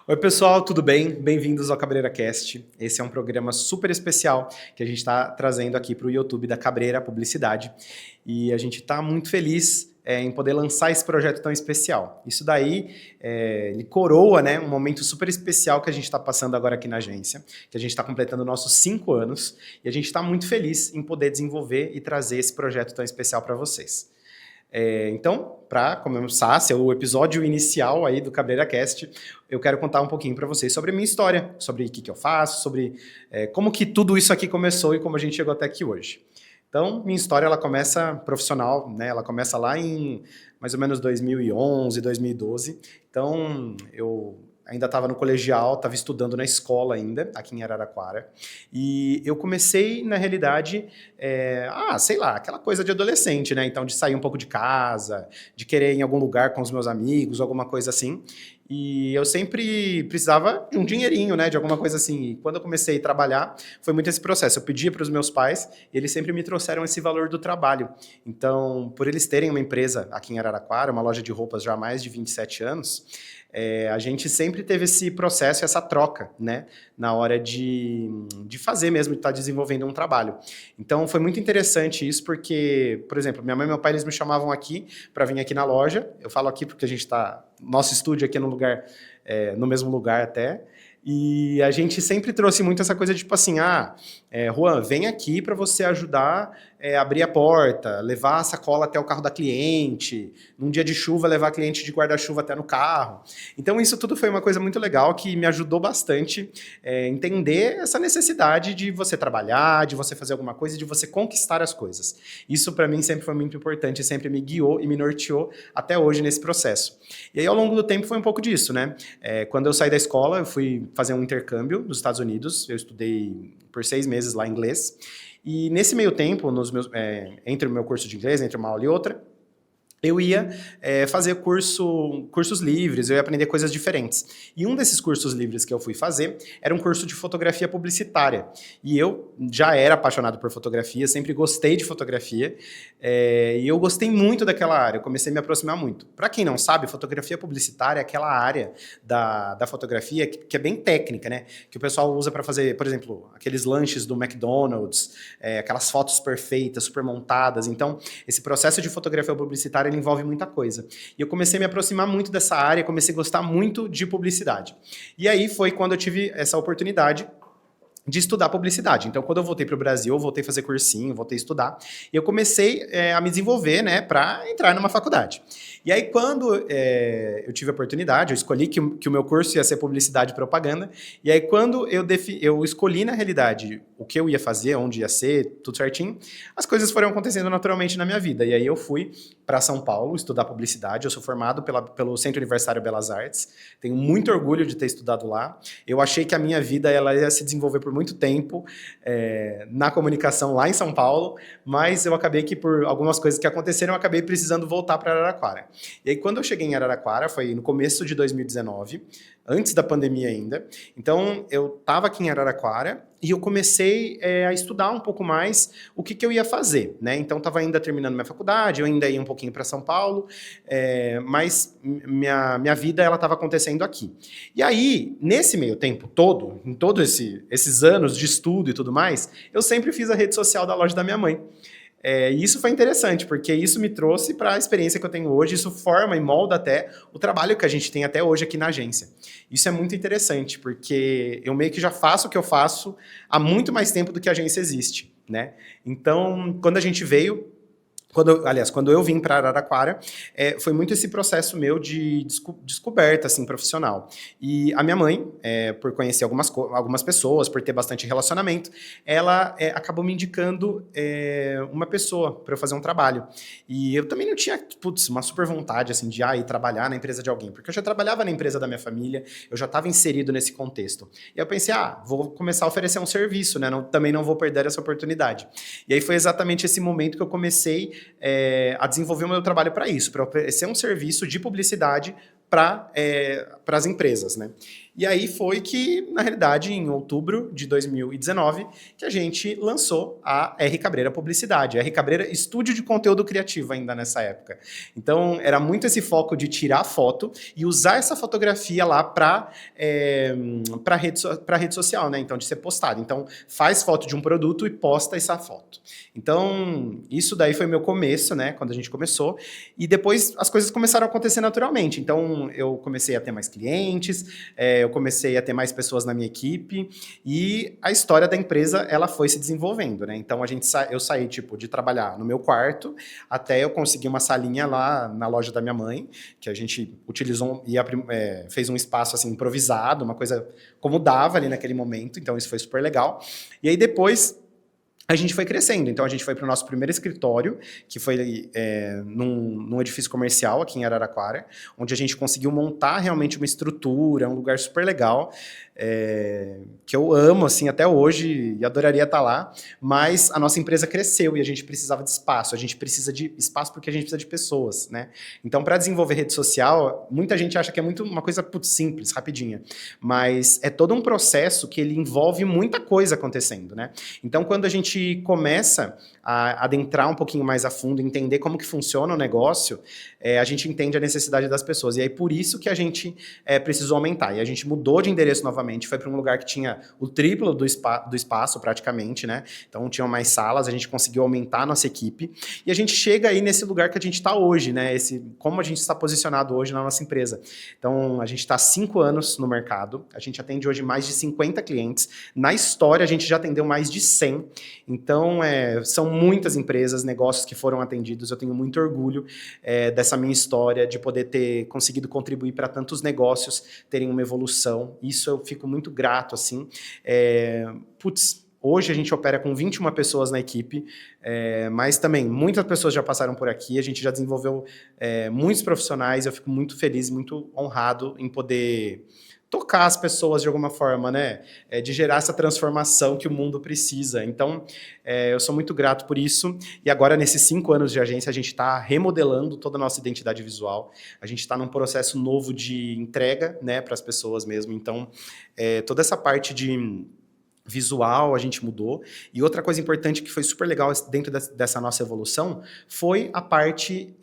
Oi, pessoal, tudo bem? Bem-vindos ao Cabreira Cast. Esse é um programa super especial que a gente está trazendo aqui para o YouTube da Cabreira Publicidade. E a gente está muito feliz em poder lançar esse projeto tão especial. Isso daí, ele coroa, né, um momento super especial que a gente está passando agora aqui na agência, que a gente está completando nossos 5 anos, e a gente está muito feliz em poder desenvolver e trazer esse projeto tão especial para vocês. Então, para começar, ser o episódio inicial aí do Cabreira Cast, eu quero contar um pouquinho para vocês sobre a minha história, sobre o que eu faço, sobre como que tudo isso aqui começou e como a gente chegou até aqui hoje. Então, minha história, ela começa profissional, né? Ela começa lá em mais ou menos 2011, 2012. Então, eu ainda estava no colegial, estava estudando na escola ainda, aqui em Araraquara. E eu comecei, na realidade, sei lá, aquela coisa de adolescente, né? Então, de sair um pouco de casa, de querer ir em algum lugar com os meus amigos, alguma coisa assim. E eu sempre precisava de um dinheirinho, né? De alguma coisa assim. E quando eu comecei a trabalhar, foi muito esse processo. Eu pedia para os meus pais e eles sempre me trouxeram esse valor do trabalho. Então, por eles terem uma empresa aqui em Araraquara, uma loja de roupas já há mais de 27 anos, a gente sempre teve esse processo, essa troca, né? Na hora de fazer mesmo, de estar desenvolvendo um trabalho. Então, foi muito interessante isso, porque, por exemplo, minha mãe e meu pai, eles me chamavam aqui para vir aqui na loja. Eu falo aqui porque a gente está... Nosso estúdio aqui é no mesmo lugar até. E a gente sempre trouxe muito essa coisa de tipo assim, Juan, vem aqui para você ajudar a abrir a porta, levar a sacola até o carro da cliente, num dia de chuva levar a cliente de guarda-chuva até no carro. Então isso tudo foi uma coisa muito legal que me ajudou bastante a entender essa necessidade de você trabalhar, de você fazer alguma coisa, de você conquistar as coisas. Isso para mim sempre foi muito importante, sempre me guiou e me norteou até hoje nesse processo. E aí ao longo do tempo foi um pouco disso, né? Quando eu saí da escola, eu fui fazer um intercâmbio nos Estados Unidos, eu estudei por 6 meses lá inglês, e nesse meio tempo, entre o meu curso de inglês, entre uma aula e outra, eu ia fazer cursos livres, eu ia aprender coisas diferentes. E um desses cursos livres que eu fui fazer era um curso de fotografia publicitária. E eu já era apaixonado por fotografia, sempre gostei de fotografia, e eu gostei muito daquela área, eu comecei a me aproximar muito. Para quem não sabe, fotografia publicitária é aquela área da fotografia que é bem técnica, né? Que o pessoal usa para fazer, por exemplo, aqueles lanches do McDonald's, aquelas fotos perfeitas, super montadas. Então, esse processo de fotografia publicitária ele envolve muita coisa. E eu comecei a me aproximar muito dessa área, comecei a gostar muito de publicidade. E aí foi quando eu tive essa oportunidade de estudar publicidade. Então, quando eu voltei para o Brasil, eu voltei a fazer cursinho, voltei a estudar, e eu comecei a me desenvolver, né, para entrar numa faculdade. E aí, quando eu tive a oportunidade, eu escolhi que o meu curso ia ser publicidade e propaganda, e aí, quando eu escolhi, na realidade, o que eu ia fazer, onde ia ser, tudo certinho, as coisas foram acontecendo naturalmente na minha vida. E aí, eu fui para São Paulo estudar publicidade, eu sou formado pelo Centro Universitário Belas Artes, tenho muito orgulho de ter estudado lá. Eu achei que a minha vida ela ia se desenvolver por muito tempo na comunicação lá em São Paulo, mas eu acabei que por algumas coisas que aconteceram, eu acabei precisando voltar para Araraquara. E aí quando eu cheguei em Araraquara, foi no começo de 2019, antes da pandemia ainda, então eu estava aqui em Araraquara e eu comecei a estudar um pouco mais o que eu ia fazer, né? Então estava ainda terminando minha faculdade, eu ainda ia um pouquinho para São Paulo, mas minha vida ela estava acontecendo aqui. E aí, nesse meio tempo todo, em todos esses anos de estudo e tudo mais, eu sempre fiz a rede social da loja da minha mãe. E isso foi interessante, porque isso me trouxe para a experiência que eu tenho hoje, isso forma e molda até o trabalho que a gente tem até hoje aqui na agência. Isso é muito interessante, porque eu meio que já faço o que eu faço há muito mais tempo do que a agência existe, né? Então, quando a gente veio... Quando eu vim para Araraquara, foi muito esse processo meu de descoberta assim, profissional. E a minha mãe, por conhecer algumas pessoas, por ter bastante relacionamento, ela acabou me indicando uma pessoa para eu fazer um trabalho. E eu também não tinha, uma super vontade assim, de ir trabalhar na empresa de alguém, porque eu já trabalhava na empresa da minha família, eu já estava inserido nesse contexto. E eu pensei, vou começar a oferecer um serviço, né? Também não vou perder essa oportunidade. E aí foi exatamente esse momento que eu comecei a desenvolver o meu trabalho para isso, para oferecer um serviço de publicidade para as empresas, né? E aí foi que, na realidade, em outubro de 2019, que a gente lançou a R Cabreira Publicidade, a R Cabreira Estúdio de Conteúdo Criativo ainda nessa época. Então, era muito esse foco de tirar foto e usar essa fotografia lá para rede social, né? Então, de ser postado. Então, faz foto de um produto e posta essa foto. Então, isso daí foi meu começo, né? Quando a gente começou. E depois as coisas começaram a acontecer naturalmente. Então, eu comecei a ter mais clientes, eu comecei a ter mais pessoas na minha equipe e a história da empresa, ela foi se desenvolvendo, né? Então, eu saí, tipo, de trabalhar no meu quarto até eu conseguir uma salinha lá na loja da minha mãe, que a gente utilizou e fez um espaço, assim, improvisado, uma coisa como dava ali naquele momento. Então, isso foi super legal. E aí, depois a gente foi crescendo, então a gente foi para o nosso primeiro escritório, que foi num edifício comercial aqui em Araraquara, onde a gente conseguiu montar realmente uma estrutura, um lugar super legal, que eu amo, assim, até hoje, e adoraria estar lá, mas a nossa empresa cresceu e a gente precisava de espaço, a gente precisa de espaço porque a gente precisa de pessoas, né? Então, para desenvolver rede social, muita gente acha que é muito uma coisa simples, rapidinha, mas é todo um processo que ele envolve muita coisa acontecendo, né? Então, quando a gente começa a adentrar um pouquinho mais a fundo, entender como que funciona o negócio, a gente entende a necessidade das pessoas. E aí, por isso que a gente precisou aumentar. E a gente mudou de endereço novamente, foi para um lugar que tinha o triplo do espaço, praticamente, né? Então, tinham mais salas, a gente conseguiu aumentar a nossa equipe. E a gente chega aí nesse lugar que a gente está hoje, né? Como a gente está posicionado hoje na nossa empresa. Então, a gente está há 5 anos no mercado, a gente atende hoje mais de 50 clientes. Na história, a gente já atendeu mais de 100. Então, são muitas empresas, negócios que foram atendidos. Eu tenho muito orgulho dessa minha história, de poder ter conseguido contribuir para tantos negócios terem uma evolução. Isso eu fico muito grato, assim. Hoje a gente opera com 21 pessoas na equipe, mas também muitas pessoas já passaram por aqui, a gente já desenvolveu muitos profissionais, eu fico muito feliz, muito honrado em poder tocar as pessoas de alguma forma, né? De gerar essa transformação que o mundo precisa. Então, eu sou muito grato por isso. E agora, nesses 5 anos de agência, a gente está remodelando toda a nossa identidade visual. A gente está num processo novo de entrega, né, para as pessoas mesmo. Então, toda essa parte de visual a gente mudou. E outra coisa importante que foi super legal dentro dessa nossa evolução foi a parte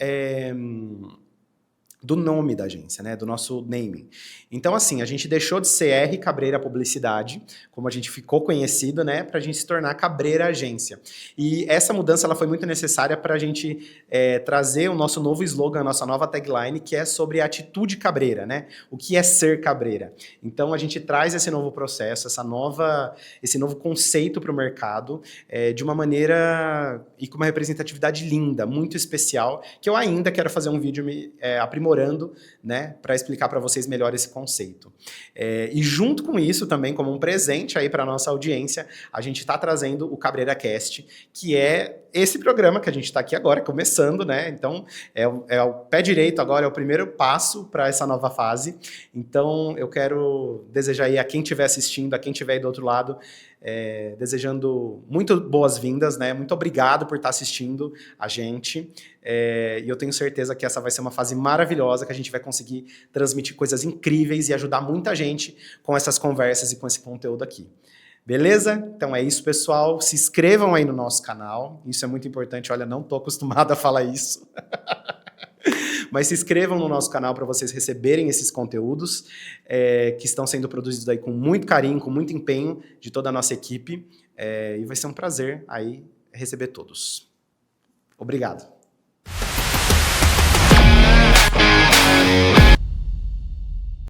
do nome da agência, né? Do nosso naming. Então, assim, a gente deixou de ser R Cabreira Publicidade, como a gente ficou conhecido, né? Para a gente se tornar Cabreira Agência. E essa mudança ela foi muito necessária para a gente trazer o nosso novo slogan, a nossa nova tagline, que é sobre a atitude cabreira, né? O que é ser cabreira. Então, a gente traz esse novo processo, esse novo conceito para o mercado, de uma maneira e com uma representatividade linda, muito especial, que eu ainda quero fazer um vídeo aprimorando, né, para explicar para vocês melhor esse conceito. E junto com isso também, como um presente aí para a nossa audiência, a gente está trazendo o Cabreira Cast, que é esse programa que a gente está aqui agora, começando, né? Então, é o pé direito agora, é o primeiro passo para essa nova fase. Então, eu quero desejar aí a quem estiver assistindo, a quem estiver aí do outro lado, desejando muito boas-vindas, né? Muito obrigado por estar assistindo a gente. E eu tenho certeza que essa vai ser uma fase maravilhosa, que a gente vai conseguir transmitir coisas incríveis e ajudar muita gente com essas conversas e com esse conteúdo aqui. Beleza? Então é isso, pessoal. Se inscrevam aí no nosso canal. Isso é muito importante. Olha, não estou acostumado a falar isso. Mas se inscrevam no nosso canal para vocês receberem esses conteúdos que estão sendo produzidos aí com muito carinho, com muito empenho de toda a nossa equipe. E vai ser um prazer aí receber todos. Obrigado.